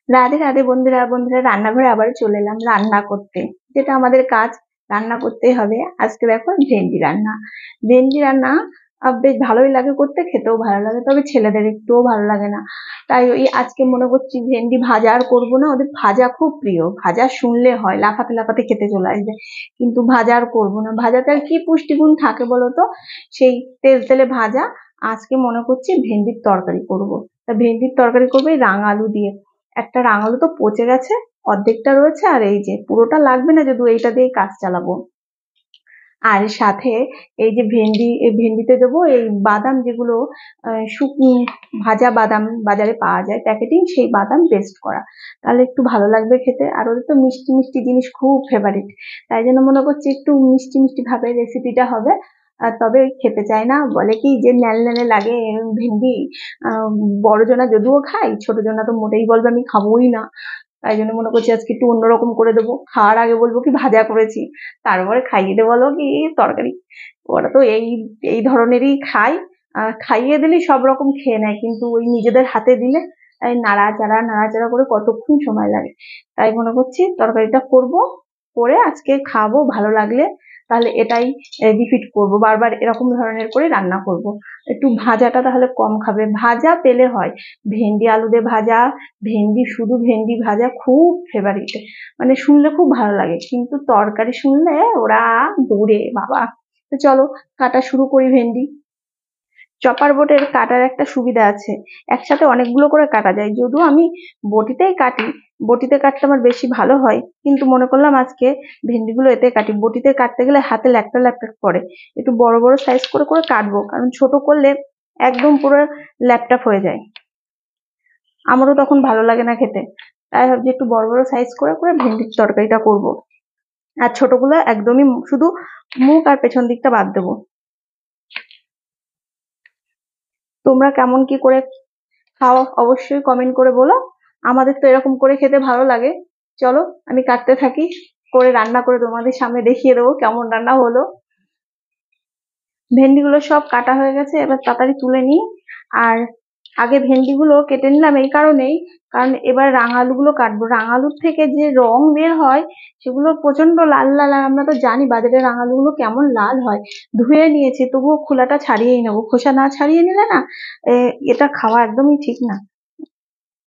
রাধে রাধে বন্ধুরা, রান্নাঘরে আবার চলে এলাম রান্না করতে। যেটা আমাদের কাজ, রান্না করতেই হবে। আজকে দেখো ভেন্ডি রান্না। ভেন্ডি রান্না বেশ ভালোই লাগে করতে, খেতেও ভালো লাগে, তবে ছেলেদের একটুও ভালো লাগে না। তাই ওই আজকে মনে করছি ভেন্ডি ভাজা আর করবো না, ওদের ভাজা খুব প্রিয়। ভাজা শুনলে হয় লাফাতে লাফাতে খেতে চলে আসবে, কিন্তু ভাজা আর করবো না। ভাজাতে আর কি পুষ্টিগুণ থাকে বলতো, সেই তেল তেলে ভাজা। আজকে মনে করছি ভেন্ডির তরকারি করব। তা ভেন্ডির তরকারি করবো এই রাঙা আলু দিয়ে। একটা রাঙালু তো পচে গেছে, অর্ধেকটা রয়েছে, আর এই যে পুরোটা লাগবে না, যদি এইটা দিয়ে কাজ চালাবো। আর সাথে এই যে ভেন্ডি, এই ভেন্ডিতে দেবো এই বাদাম, যেগুলো শুকনো ভাজা বাদাম বাজারে পাওয়া যায় প্যাকেটিং, সেই বাদাম পেস্ট করা। তাহলে একটু ভালো লাগবে খেতে। আর ওদের তো মিষ্টি মিষ্টি জিনিস খুব ফেভারিট, তাই জন্য মনে করছি একটু মিষ্টি মিষ্টি ভাবে রেসিপিটা হবে। তবে খেতে চায় না, বলে কি যে ন্যালন্যালে লাগে ভেন্ডি। আহ বড় জনা যদিও খাই, ছোট জনা তো মোটেই বলবে আমি খাবোই না। তাই জন্য মনে করছি আজকে একটু অন্যরকম করে দেবো। খাওয়ার আগে বলবো কি ভাজা করেছি, তারপরে খাইয়ে দেবো বলো কি তরকারি। ওরা তো এই এই ধরনেরই খায়। খাইয়ে দিলেই সব রকম খেয়ে নেয়, কিন্তু ওই নিজেদের হাতে দিলে নাড়াচাড়া নাড়াচাড়া করে কতক্ষণ সময় লাগে। তাই মনে করছি তরকারিটা করব, করে আজকে খাবো ভালো লাগলে। তাহলে এটাই রিপিট করব, বারবার এরকম ধরনের করে রান্না করব। একটু ভাজাটা তাহলে কম খাবে, ভাজা পেলে হয়। ভেন্ডি আলু দিয়ে ভাজা, ভেন্ডি শুধু ভেন্ডি ভাজা খুব ফেভারিট, মানে শুনলে খুব ভালো লাগে, কিন্তু তরকারি শুনলে ওরা দৌড়ে বাবা। তো চলো কাটা শুরু করি ভেন্ডি। চপার বোর্ডের কাটার একটা সুবিধা আছে, একসাথে অনেকগুলো করে কাটা যায়। যদিও আমি বটিতেই কাটি, বটিতে কাটতে আমার বেশি ভালো হয়, কিন্তু মনে করলাম আজকে ভেন্ডিগুলো এতে কাটি। বটিতে কাটতে গেলে হাতে ল্যাপটা ল্যাপটা করে, একটু বড় বড় সাইজ করে করে কাটবো, কারণ ছোট করলে একদম পুরো ল্যাপটাপ হয়ে যায়, আমারও তখন ভালো লাগে না খেতে। তাই ভাবছি একটু বড় বড় সাইজ করে করে ভেন্ডির তরকারিটা করব। আর ছোটগুলো একদমই শুধু মুখ আর পেছন দিকটা বাদ দেবো। তোমরা কেমন কি করে খাও অবশ্যই কমেন্ট করে বলো। আমাদের তো এরকম করে খেতে ভালো লাগে। চলো আমি কাটতে থাকি, করে রান্না করে তোমাদের সামনে দেখিয়ে দেবো কেমন রান্না হলো। ভেন্ডিগুলো সব কাটা হয়ে গেছে, এবার তাড়াতাড়ি তুলে নিই। আর আগে ভেন্ডিগুলো কেটে নিলাম এই কারণেই, কারণ এবার রাঙালুগুলো কাটবো। রাঙালুর থেকে যে রং বের হয় সেগুলো প্রচন্ড লাল লাল, আর আমরা তো জানি বাজারের রাঙালুগুলো কেমন লাল হয়। ধুয়ে নিয়েছি, তবুও খোলাটা ছাড়িয়েই নেবো, খোসা না ছাড়িয়ে নিলে না এটা খাওয়া একদমই ঠিক না।